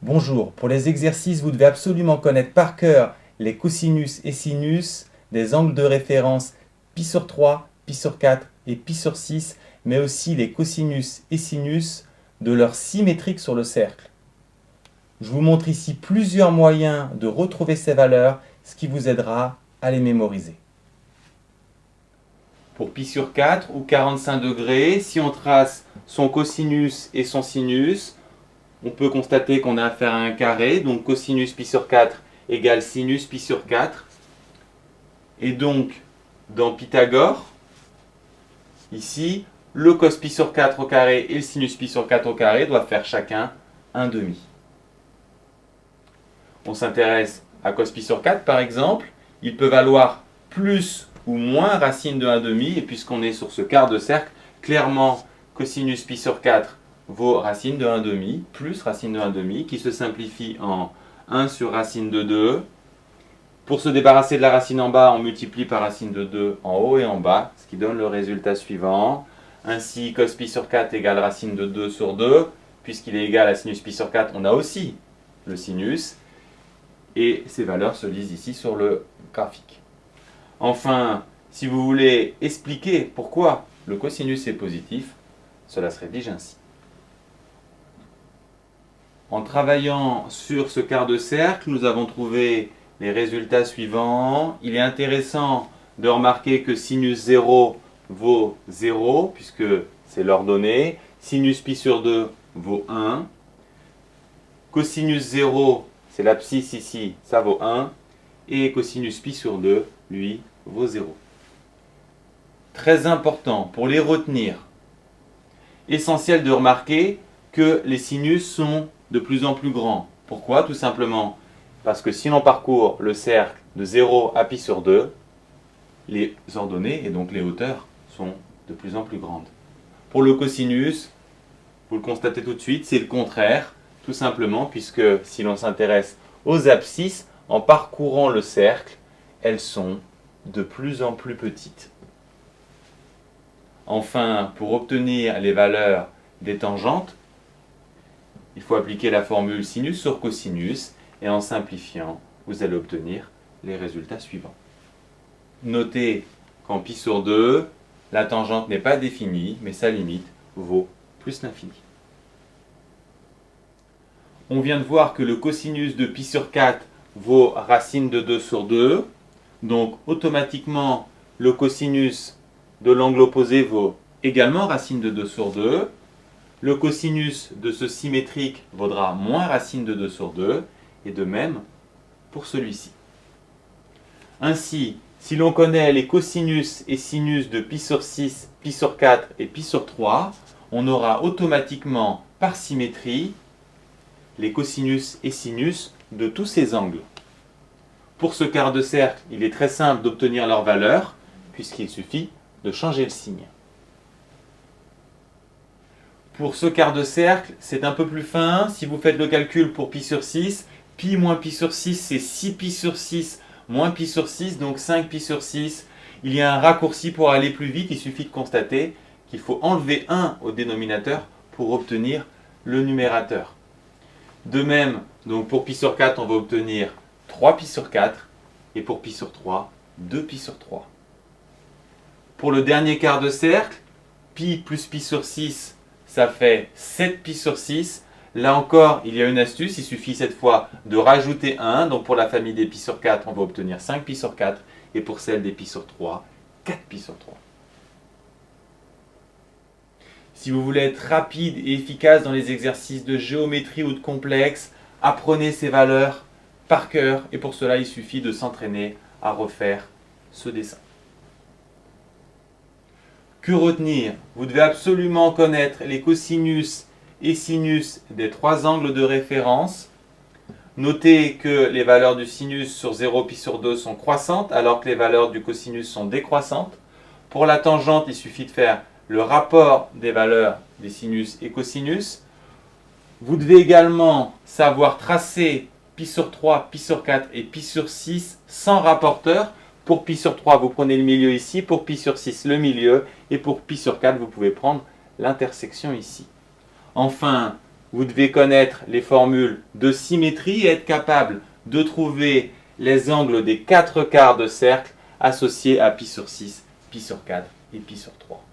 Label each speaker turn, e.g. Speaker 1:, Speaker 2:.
Speaker 1: Bonjour, pour les exercices, vous devez absolument connaître par cœur les cosinus et sinus des angles de référence pi sur 3, pi sur 4 et pi sur 6, mais aussi les cosinus et sinus de leur symétrique sur le cercle. Je vous montre ici plusieurs moyens de retrouver ces valeurs, ce qui vous aidera à les mémoriser. Pour pi sur 4 ou 45 degrés, si on trace son cosinus et son sinus, on peut constater qu'on a affaire à un carré, donc cosinus pi sur 4 égale sinus pi sur 4. Et donc, dans Pythagore, ici, le cos pi sur 4 au carré et le sinus pi sur 4 au carré doivent faire chacun un demi. On s'intéresse à cos pi sur 4 par exemple, il peut valoir plus ou moins racine de 1 demi, et puisqu'on est sur ce quart de cercle, clairement cosinus pi sur 4 vaut racine de 1 demi, plus racine de 1 demi, qui se simplifie en 1 sur racine de 2. Pour se débarrasser de la racine en bas, on multiplie par racine de 2 en haut et en bas, ce qui donne le résultat suivant. Ainsi, cos pi sur 4 égale racine de 2 sur 2. Puisqu'il est égal à sinus pi sur 4, on a aussi le sinus. Et ces valeurs se lisent ici sur le graphique. Enfin, si vous voulez expliquer pourquoi le cosinus est positif, cela se rédige ainsi. En travaillant sur ce quart de cercle, nous avons trouvé les résultats suivants. Il est intéressant de remarquer que sinus 0 vaut 0, puisque c'est l'ordonnée. Sinus pi sur 2 vaut 1. Cosinus 0, c'est l'abscisse ici, ça vaut 1. Et cosinus pi sur 2, lui, vaut 0. Très important pour les retenir. Essentiel de remarquer que les sinus sont de plus en plus grands. Pourquoi? Tout simplement parce que si l'on parcourt le cercle de 0 à pi sur 2, les ordonnées et donc les hauteurs sont de plus en plus grandes. Pour le cosinus, vous le constatez tout de suite, c'est le contraire, tout simplement puisque si l'on s'intéresse aux abscisses, en parcourant le cercle, elles sont de plus en plus petites. Enfin, pour obtenir les valeurs des tangentes, il faut appliquer la formule sinus sur cosinus et en simplifiant, vous allez obtenir les résultats suivants. Notez qu'en pi sur 2, la tangente n'est pas définie, mais sa limite vaut plus l'infini. On vient de voir que le cosinus de pi sur 4 vaut racine de 2 sur 2, donc automatiquement le cosinus de l'angle opposé vaut également racine de 2 sur 2. Le cosinus de ce symétrique vaudra moins racine de 2 sur 2, et de même pour celui-ci. Ainsi, si l'on connaît les cosinus et sinus de pi sur 6, pi sur 4 et pi sur 3, on aura automatiquement par symétrie les cosinus et sinus de tous ces angles. Pour ce quart de cercle, il est très simple d'obtenir leur valeur, puisqu'il suffit de changer le signe. Pour ce quart de cercle, c'est un peu plus fin. Si vous faites le calcul pour pi sur 6, pi moins pi sur 6, c'est 6 pi sur 6 moins pi sur 6, donc 5 pi sur 6. Il y a un raccourci pour aller plus vite, il suffit de constater qu'il faut enlever 1 au dénominateur pour obtenir le numérateur. De même, donc pour pi sur 4, on va obtenir 3 pi sur 4, et pour pi sur 3, 2 pi sur 3. Pour le dernier quart de cercle, pi plus pi sur 6, ça fait 7 pi sur 6. Là encore, il y a une astuce, il suffit cette fois de rajouter 1. Donc pour la famille des pi sur 4, on va obtenir 5 pi sur 4. Et pour celle des pi sur 3, 4 pi sur 3. Si vous voulez être rapide et efficace dans les exercices de géométrie ou de complexe, apprenez ces valeurs par cœur. Et pour cela, il suffit de s'entraîner à refaire ce dessin. Que retenir? Vous devez absolument connaître les cosinus et sinus des trois angles de référence. Notez que les valeurs du sinus sur 0 pi sur 2 sont croissantes, alors que les valeurs du cosinus sont décroissantes. Pour la tangente, il suffit de faire le rapport des valeurs des sinus et cosinus. Vous devez également savoir tracer pi sur 3, pi sur 4 et pi sur 6 sans rapporteur. Pour pi sur 3, vous prenez le milieu ici. Pour pi sur 6, le milieu. Et pour pi sur 4, vous pouvez prendre l'intersection ici. Enfin, vous devez connaître les formules de symétrie et être capable de trouver les angles des 4 quarts de cercle associés à pi sur 6, pi sur 4 et pi sur 3.